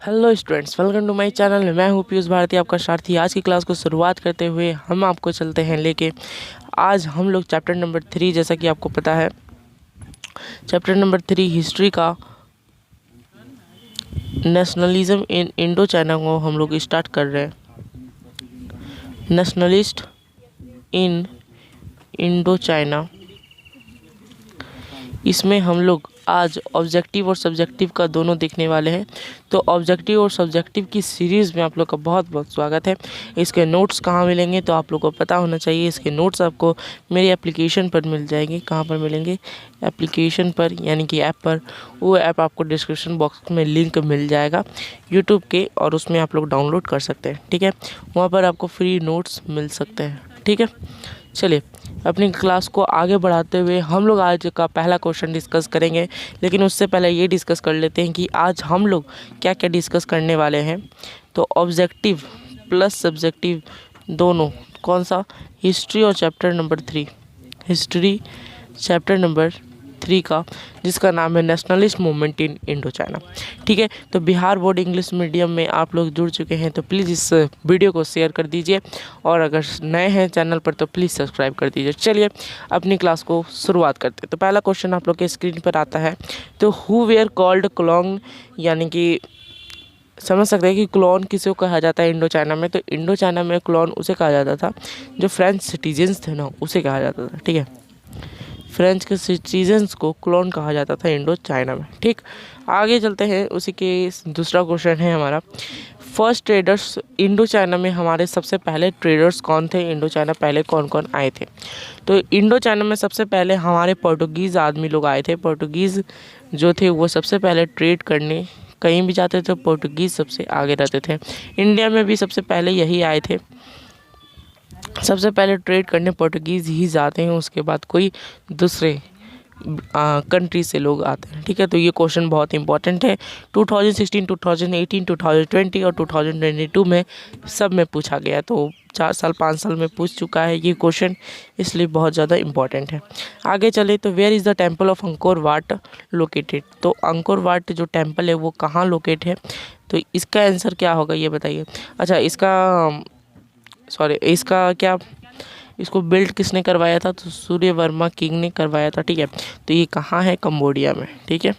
Hello students, welcome to my channel. मैं हूं पीयूष भारती, आपका सारथी। आज की क्लास को शुरुआत करते हुए हम आपको चलते हैं लेके। आज हम लोग चैप्टर नंबर 3, जैसा कि आपको पता है, चैप्टर नंबर 3 हिस्ट्री का नेशनलिज्म इन इंडो चाइना को हम लोग स्टार्ट कर रहे हैं। नेशनलिस्ट इन इंडो चाइना, इसमें हम लोग आज ऑब्जेक्टिव और सब्जेक्टिव का दोनों देखने वाले हैं। तो ऑब्जेक्टिव और सब्जेक्टिव की सीरीज़ में आप लोग का बहुत बहुत स्वागत है। इसके नोट्स कहाँ मिलेंगे तो आप लोग को पता होना चाहिए। इसके नोट्स आपको मेरी एप्लीकेशन पर मिल जाएंगे। कहाँ पर मिलेंगे? एप्लीकेशन पर, यानी कि ऐप पर। वो ऐप आपको डिस्क्रिप्शन बॉक्स में लिंक मिल जाएगा यूट्यूब के, और उसमें आप लोग डाउनलोड कर सकते हैं। ठीक है, वहाँ पर आपको फ्री नोट्स मिल सकते हैं। ठीक है, चलिए अपनी क्लास को आगे बढ़ाते हुए हम लोग आज का पहला क्वेश्चन डिस्कस करेंगे। लेकिन उससे पहले ये डिस्कस कर लेते हैं कि आज हम लोग क्या क्या डिस्कस करने वाले हैं। तो ऑब्जेक्टिव प्लस सब्जेक्टिव दोनों, कौन सा? हिस्ट्री और chapter number 3, history chapter number 3 का, जिसका नाम है nationalist movement in Indo China. ठीक है, तो बिहार बोर्ड इंग्लिश मीडियम में आप लोग जुड़ चुके हैं तो प्लीज़ इस वीडियो को शेयर कर दीजिए, और अगर नए हैं चैनल पर तो प्लीज़ सब्सक्राइब कर दीजिए। चलिए अपनी क्लास को शुरुआत करते हैं। तो पहला क्वेश्चन आप लोग के स्क्रीन पर आता है। तो हु वेयर कॉल्ड क्लोन, यानी कि समझ सकते हैं कि क्लोन किसे को कहा जाता है इंडो चाइना में। तो इंडो चाइना में क्लोन उसे कहा जाता था जो फ्रेंच सिटीजन्स थे ना, उसे कहा जाता था। ठीक है, फ्रेंच के सिटीजन्स को क्लोन कहा जाता था इंडो चाइना में। ठीक, आगे चलते हैं। उसी के दूसरा क्वेश्चन है हमारा, फर्स्ट ट्रेडर्स इंडो चाइना में, हमारे सबसे पहले ट्रेडर्स कौन थे इंडो चाइना, पहले कौन कौन आए थे? तो इंडो चाइना में सबसे पहले हमारे पोर्टुगीज़ आदमी लोग आए थे। पोर्टुगीज़ जो थे वो सबसे पहले ट्रेड करने कहीं भी जाते थे तो पोर्टुगीज़ सबसे आगे रहते थे। इंडिया में भी सबसे पहले यही आए थे। सबसे पहले ट्रेड करने पोर्टुगीज़ ही जाते हैं, उसके बाद कोई दूसरे कंट्री से लोग आते हैं। ठीक है, तो ये क्वेश्चन बहुत इंपॉर्टेंट है। 2016, 2018, 2020 और 2022 में सब में पूछा गया। तो 4 साल 5 साल में पूछ चुका है ये क्वेश्चन, इसलिए बहुत ज़्यादा इंपॉर्टेंट है। आगे चले तो where is the temple of Angkor Wat located? तो अंकोर वाट जो टेम्पल है वो कहाँ लोकेट है? तो इसका आंसर क्या होगा ये बताइए। अच्छा, इसका क्या, इसको बिल्ड किसने करवाया था? तो सूर्य वर्मा किंग ने करवाया था। ठीक है, तो ये कहाँ है? कंबोडिया में। ठीक है,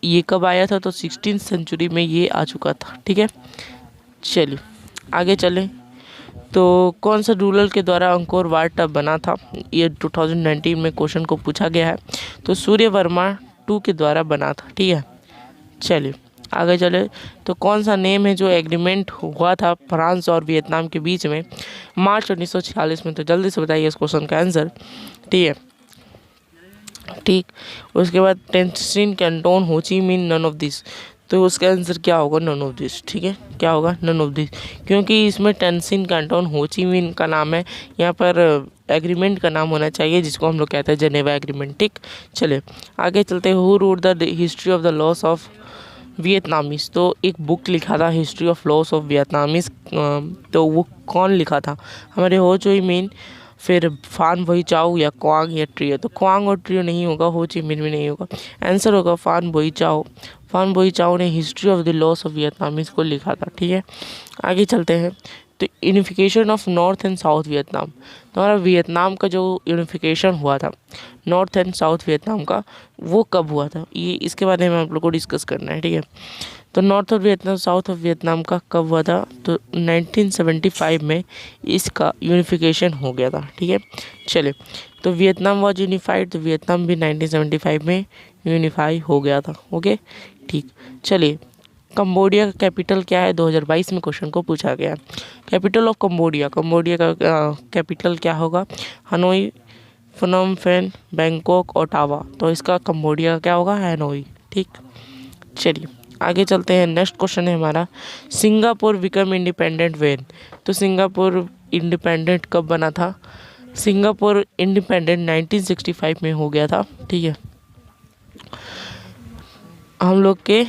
ये कब आया था? तो 16th सेंचुरी में ये आ चुका था। ठीक है, चलिए आगे चलें। तो कौन सा रूलर के द्वारा अंकोर वाट बना था? ये 2019 में क्वेश्चन को पूछा गया है। तो सूर्य वर्मा 2 के द्वारा बना था। ठीक है, चलिए आगे चले। तो कौन सा नेम है जो एग्रीमेंट हुआ था फ्रांस और वियतनाम के बीच में मार्च 1946 में? तो जल्दी से बताइए इस क्वेश्चन का आंसर। ठीक है, ठीक, उसके बाद टेंसिन कैंटोन हो ची मिन नन ऑफ दिस। तो उसका आंसर क्या होगा? None of this. ठीक है, क्या होगा? नन ऑफ दिस, क्योंकि इसमें टेंसिन कैंटोन हो ची मिन का नाम है। यहाँ पर एग्रीमेंट का नाम होना चाहिए जिसको हम लोग कहते हैं जेनेवा एग्रीमेंट। ठीक, चलिए आगे चलते हैं। Who wrote the history of the loss of Vietnamese? तो एक बुक लिखा था history of loss of Vietnamese. तो वो कौन लिखा था? हमारे हो चोई मिन, फिर फान बोई चाओ, या क्वांग, या ट्रियो। तो क्वांग और ट्रियो नहीं होगा, हो ची मिन भी नहीं होगा। आंसर होगा फान बोई चाओ। फान बोई चाओ ने history of the loss of Vietnamese को लिखा था। ठीक है, आगे चलते हैं। तो unification of north and south Vietnam, तो हमारा वियतनाम का जो यूनिफिकेशन हुआ था नॉर्थ एंड साउथ वियतनाम का, वो कब हुआ था? ये इसके बारे में आप लोग को डिस्कस करना है। ठीक है, तो north of Vietnam south of Vietnam का कब हुआ था? तो 1975 में इसका यूनिफिकेशन हो गया था। ठीक है, चलिए, तो वियतनाम वॉज यूनिफाइड, तो वियतनाम भी 1975 में यूनिफाई हो गया था। ओके, ठीक, चलिए कंबोडिया का कैपिटल क्या है? 2022 में क्वेश्चन को पूछा गया। कैपिटल ऑफ कंबोडिया, कंबोडिया का कैपिटल क्या होगा? Hanoi, Phnom Penh, Bangkok, Ottawa. तो इसका कंबोडिया का क्या होगा? हैनोई। ठीक, चलिए आगे चलते हैं। नेक्स्ट क्वेश्चन है हमारा, सिंगापुर बिकम इंडिपेंडेंट व्हेन? तो सिंगापुर इंडिपेंडेंट कब बना था? सिंगापुर इंडिपेंडेंट 1965 में हो गया था। ठीक है, हम लोग के,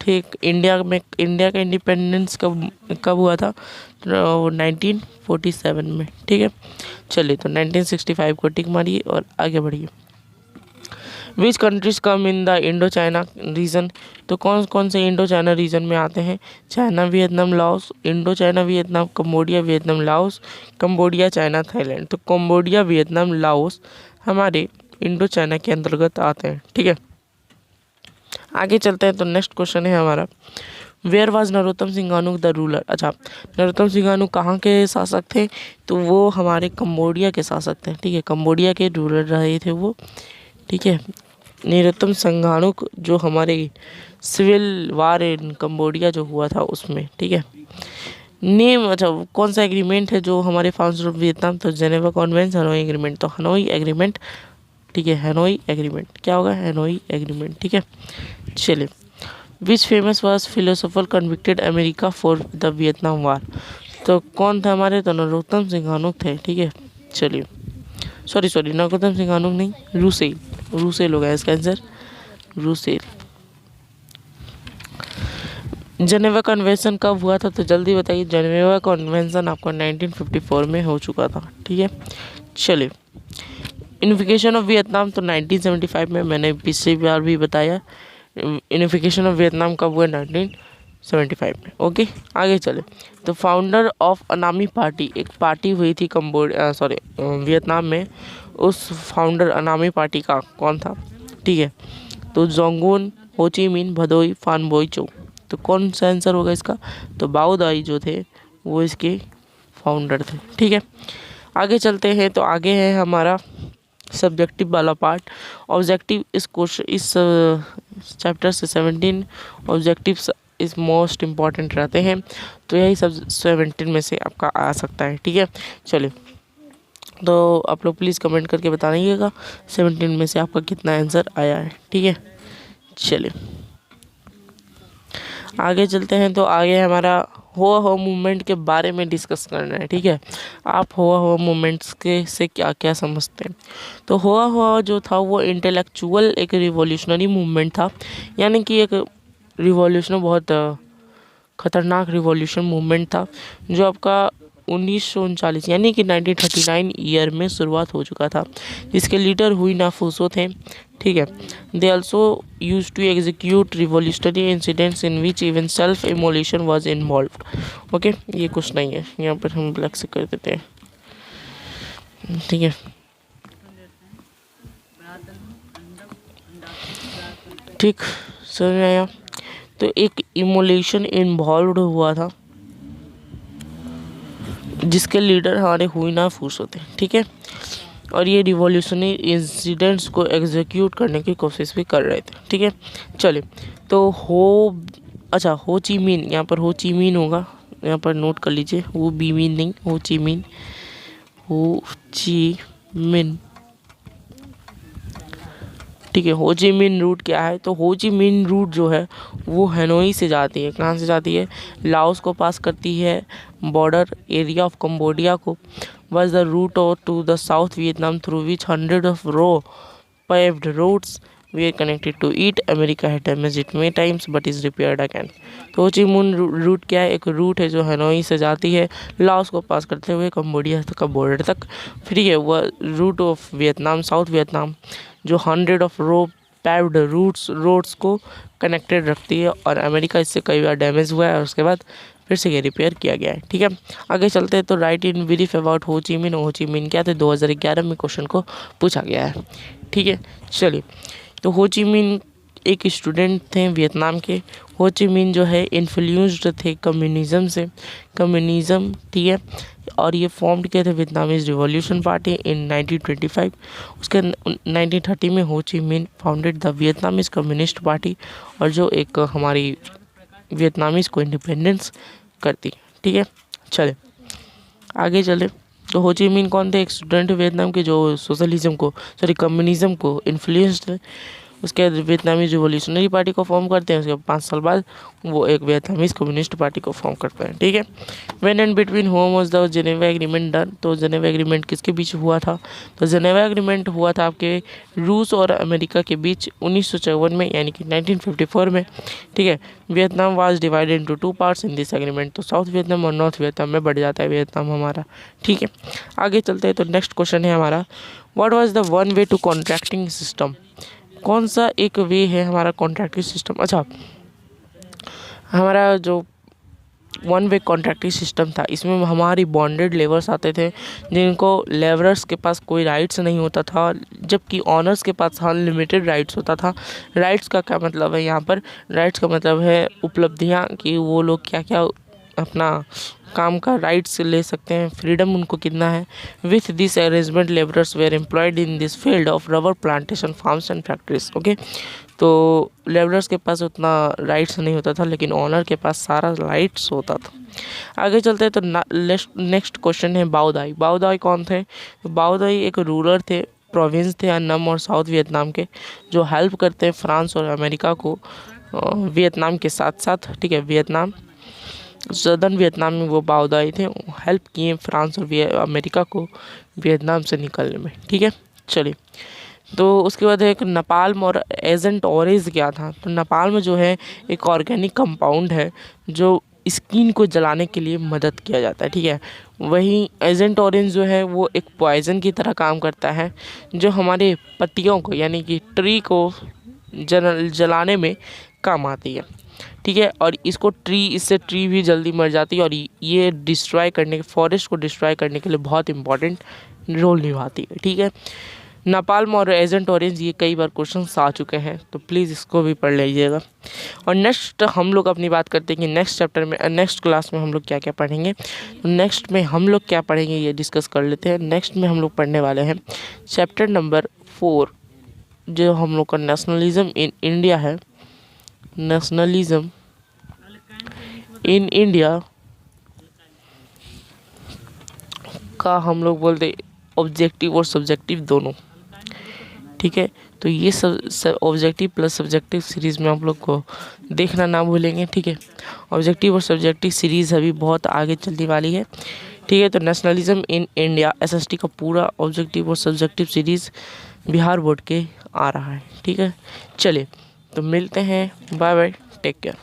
ठीक, इंडिया का इंडिपेंडेंस कब कब हुआ था? तो 1947 में। ठीक है, चलिए तो 1965 को टिक मारिए और आगे बढ़िए। Which countries come in the Indo China region, तो कौन कौन से इंडो चाइना रीजन में आते हैं? China, Vietnam, Laos, Indo China, Vietnam, Cambodia, Vietnam, Laos, Cambodia, China, Thailand. तो कंबोडिया, वियतनाम, लाओस हमारे इंडो चाइना के अंतर्गत आते हैं। ठीक है, आगे चलते हैं। तो नेक्स्ट क्वेश्चन है हमारा, where was Norodom Sihanouk the ruler. अच्छा, नरोत्तम सिंघानुक कहाँ के शासक थे? तो वो हमारे कंबोडिया के शासक थे। ठीक है, कंबोडिया के रूलर रहे थे वो। ठीक है, नरोत्तम सिंघानुक जो हमारे सिविल वार इन कंबोडिया जो हुआ था उसमें। ठीक है, नेम, अच्छा कौन सा एग्रीमेंट है जो हमारे फाउंडर ऑफ वियतनाम? तो जेनेवा कॉन्वेंशन, हनोई एग्रीमेंट। तो हनोई एग्रीमेंट। ठीक है, हनोई एग्रीमेंट क्या होगा? Hanoi agreement. ठीक है, चलिए। Which famous was philosopher convicted America for the Vietnam वार। तो कौन था हमारे? तो नरोत्तम सिंघानुक थे। ठीक है, चलिए, सॉरी नरोत्तम सिंघानुक नहीं, रूसेल। रूसेल होगा इसका आंसर, रूसेल। जनेवा कन्वेंशन कब हुआ था? तो जल्दी बताइए। जनेवा कन्वेंशन आपको 1954 में हो चुका था। ठीक है, चलिए। यूनिफिकेशन ऑफ वियतनाम तो 1975 में, मैंने पिछली बार भी बताया। यूनिफिकेशन ऑफ वियतनाम कब हुआ? 1975 में। ओके, आगे चले। तो फाउंडर ऑफ अनामी पार्टी, एक पार्टी हुई थी वियतनाम में, उस फाउंडर अनामी पार्टी का कौन था? ठीक है, तो जोंगुन, हो ची मिन, भदोई, फान बोई चो। तो कौन सा आंसर होगा इसका? तो बाओ दाई जो थे वो इसके फाउंडर थे। ठीक है, आगे चलते हैं। तो आगे है हमारा सब्जेक्टिव वाला पार्ट। ऑब्जेक्टिव इस क्वेश्चन इस चैप्टर से 17 ऑब्जेक्टिव्स इस मोस्ट इम्पॉर्टेंट रहते हैं। तो यही सब 17 में से आपका आ सकता है। ठीक है, चलिए। तो आप लोग प्लीज़ कमेंट करके बताइएगा 17 में से आपका कितना आंसर आया है। ठीक है, चलिए आगे चलते हैं। तो आगे हमारा हुआ हुआ मूवमेंट के बारे में डिस्कस करना है। ठीक है, आप हुआ हुआ मूवमेंट्स के से क्या क्या समझते हैं? तो हुआ हुआ जो था वो इंटेलेक्चुअल एक रिवॉल्यूशनरी मूवमेंट था, यानी कि एक रिवॉल्यूशन, बहुत खतरनाक रिवॉल्यूशन मूवमेंट था जो आपका 1939 यानी कि 1939 ईयर में शुरुआत हो चुका था, जिसके लीडर हुई नाफूसो थे। ठीक है, they also use to execute revolutionary incidents in which even self immolation was involve. Okay, ये कुछ नहीं है, यहाँ पर हम ब्लैक से कर देते हैं। ठीक है, ठीक, समझ में आया। तो एक इमोलेशन इन्वॉल्व हुआ था जिसके लीडर हमारे हुइना फूस होते हैं। ठीक है, और ये रिवॉल्यूशनरी इंसिडेंट्स को एग्जीक्यूट करने की कोशिश भी कर रहे थे। ठीक है, चलिए। तो हो ची मिन, यहाँ पर हो ची मिन होगा, यहाँ पर नोट कर लीजिए, वो बी मिन नहीं, हो ची मिन, हो ची मिन। ठीक है, हो ची मिन रूट क्या है? तो हो ची मिन रूट जो है वो हनोई से जाती है। कहाँ से जाती है? लाओस को पास करती है, बॉर्डर एरिया ऑफ कंबोडिया को। was the route to the South Vietnam through which hundreds of raw paved roads were connected to it. America had damaged it many times but is repaired again. तो हो ची मिन root क्या है? एक root है जो हनोई से जाती है, लाओस को पास करते हुए कंबोडिया तक का बॉर्डर तक। फिर ये वह route of Vietnam, South Vietnam, जो 100 ऑफ रो पैव्ड रोड्स को कनेक्टेड रखती है, और अमेरिका इससे कई बार डैमेज हुआ है और उसके बाद फिर से ये रिपेयर किया गया है। ठीक है, आगे चलते हैं। तो राइट इन ब्रीफ अबाउट हो ची मिन। हो ची मिन क्या थे? 2011 में क्वेश्चन को पूछा गया है। ठीक है, चलिए। तो हो ची मिन एक स्टूडेंट थे वियतनाम के। हो ची मिन जो है इन्फ्लुएंस्ड थे कम्युनिज्म से, कम्युनिज्म। ठीक है, और ये फॉर्म किए थे वियतनामीज रिवॉल्यूशन पार्टी इन 1925। उसके 1930 में हो ची मिन founded the Vietnamese communist party, और जो एक हमारी वियतनामीज को इंडिपेंडेंस करती। ठीक है, चले आगे चले। तो हो ची मिन कौन थे? एक स्टूडेंट वियतनाम के जो कम्युनिज्म को इन्फ्लुएंस थे। उसके बाद वियतनामीज रिवॉल्यूशनरी पार्टी को फॉर्म करते हैं। उसके 5 साल बाद वो एक वियतनामीज कम्युनिस्ट पार्टी को फॉर्म करते हैं। ठीक है, when and between home was the Geneva agreement done. तो जेनेवा एग्रीमेंट किसके बीच हुआ था? तो जेनेवा एग्रीमेंट हुआ था आपके रूस और अमेरिका के बीच 1954 में, यानी कि 1954 में। ठीक है, Vietnam was divided into 2 parts in this agreement. तो साउथ वियतनाम और नॉर्थ वियतनाम में बढ़ जाता है वियतनाम हमारा। ठीक है, आगे चलते हैं। तो नेक्स्ट क्वेश्चन है हमारा, what was the one way to contracting system. कौन सा एक वे है हमारा कॉन्ट्रैक्टिव सिस्टम। अच्छा, हमारा जो वन वे कॉन्ट्रैक्टिव सिस्टम था, इसमें हमारी बॉन्डेड लेबर्स आते थे जिनको लेबरर्स के पास कोई राइट्स नहीं होता था, जबकि ऑनर्स के पास अनलिमिटेड राइट्स होता था। राइट्स का क्या मतलब है यहाँ पर? राइट्स का मतलब है उपलब्धियाँ, कि वो लोग क्या क्या अपना काम का राइट्स ले सकते हैं, फ्रीडम उनको कितना है। With this arrangement labourers were employed in this field of rubber plantation farms and factories. Okay, तो लेबरर्स के पास उतना राइट्स नहीं होता था, लेकिन ऑनर के पास सारा राइट्स होता था। आगे चलते हैं तो नेक्स्ट क्वेश्चन है बाओदाई। बाओदाई कौन थे? तो बाओदाई एक रूलर थे, प्रोविंस थे अन्नम और साउथ वियतनाम के, जो हेल्प करते हैं फ्रांस और अमेरिका को वियतनाम के साथ साथ। ठीक है, वियतनाम सदर्न वियतनाम में वो बाओदाई थे, हेल्प किए फ्रांस और अमेरिका को वियतनाम से निकलने में। ठीक है, चलिए। तो उसके बाद एक नपाल्म और एजेंट ऑरेंज क्या था? तो नपाल्म जो है एक ऑर्गेनिक कंपाउंड है जो स्किन को जलाने के लिए मदद किया जाता है। ठीक है, वहीं एजेंट ऑरेंज जो है वो एक पॉइजन की तरह काम करता है, जो हमारे पत्तियों को यानी कि ट्री को जलाने में काम आती है। ठीक है, और इससे ट्री भी जल्दी मर जाती है, और ये डिस्ट्रॉय करने के फॉरेस्ट को डिस्ट्रॉय करने के लिए बहुत इंपॉर्टेंट रोल निभाती है। ठीक है, नापाल्म और एजेंट ऑरेंज ये कई बार क्वेश्चंस आ चुके हैं, तो प्लीज़ इसको भी पढ़ लीजिएगा। और नेक्स्ट हम लोग अपनी बात करते हैं कि नेक्स्ट चैप्टर में नेक्स्ट क्लास में हम लोग क्या क्या पढ़ेंगे। तो नेक्स्ट में हम लोग क्या पढ़ेंगे ये डिस्कस कर लेते हैं। नेक्स्ट में हम लोग पढ़ने वाले हैं चैप्टर नंबर 4, जो हम लोग का नेशनलिज्म इन इंडिया है। नेशनलिज्म इन इंडिया का हम लोग बोलते ऑब्जेक्टिव और सब्जेक्टिव दोनों। ठीक है, तो ये सब ऑब्जेक्टिव प्लस सब्जेक्टिव सीरीज़ में आप लोग को देखना ना भूलेंगे। ठीक है, ऑब्जेक्टिव और सब्जेक्टिव सीरीज़ अभी बहुत आगे चलने वाली है। ठीक है, तो नेशनलिज्म इन इंडिया एसएसटी का पूरा ऑब्जेक्टिव और सब्जेक्टिव सीरीज़ बिहार बोर्ड के आ रहा है। ठीक है, चलिए तो मिलते हैं, बाय बाय, टेक केयर।